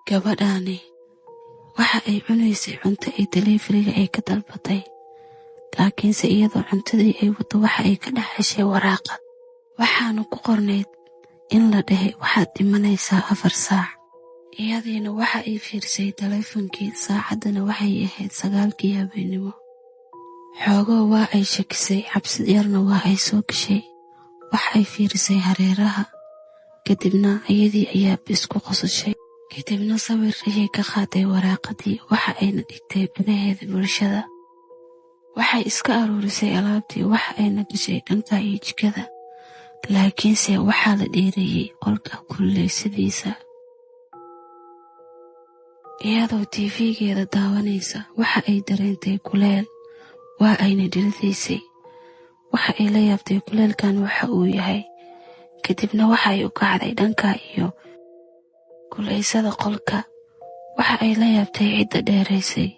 gabadhaani waxa ay cunaysay cunto ay deliveryga ay ka dalbatay, laakiinse iyadoo cuntadii ay wado waxa ay ka dhex heshay waraaqad waxaana ku qornayd in la dhahay waxaad dhimanaysaa 4 saac. iyadiina waxa ay fiirsay taleefankii, saacaddana waxay ahayd 9 habeenimo. xoogoo waa ay shakisay, cabsid yarna waa ay soo gashay. wax ay fiirsay hareeraha, kadibna iyadii ayaa isku qosashay. kadibna sawir ayay ka qaaday waraaqadii, waxa ayna dhigtay gudaheeda bulshada. waxay iska aruurisay alaabtii, waxa ayna gashay dhanka iyo jikada, laakiinse waxaa la dheereeyey qolka kulleysadiisa. iyadoo tiifigeeda daawanaysa waxa ay dareentay kuleel, waa ayna dhiritaysay. waxa ay la yaabtay kuleelkan waxa uu yahay. kadibna waxa ay u kacday dhanka iyo kuleysada qolka, waxa ay la yaabtay cidda dheeraysay.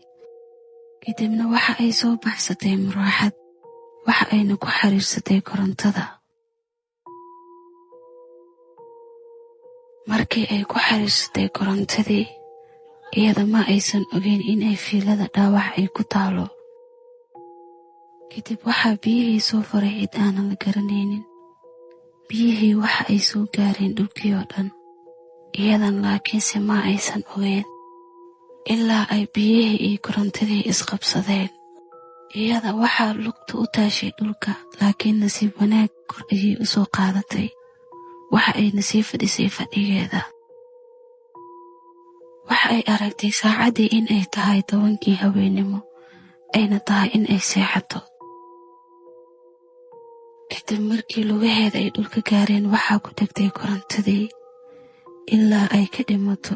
kadibna waxa ay soo baxsatay muraaxad, waxa ayna ku xiriirsatay korontada. markii ay ku xiriirsatay korontadii, iyada ma aysan ogeyn inay fiilada dhaawac ay ku taalo. kadib waxaa biyihii soo faray cid aanan la garanaynin. biyihii waxa ay soo gaareen dhulkii oo dhan, iyadan laakiinse ma aysan ogeyn ilaa ay biyihii iyo korontadii isqabsadeen. iyada waxaa lugta u taashay dhulka, laakiin nasiib wanaag kor ayay u soo qaadatay. waxa ayna sii fadhisay fadhigeeda. waxa ay aragtay saacaddii in ay tahay 10 habeenimo, ayna tahay in ay seexato. kadib markii lugaheeda ay dhulka gaareen, waxaa ku tagtay korontadii ilaa ay ka dhimato.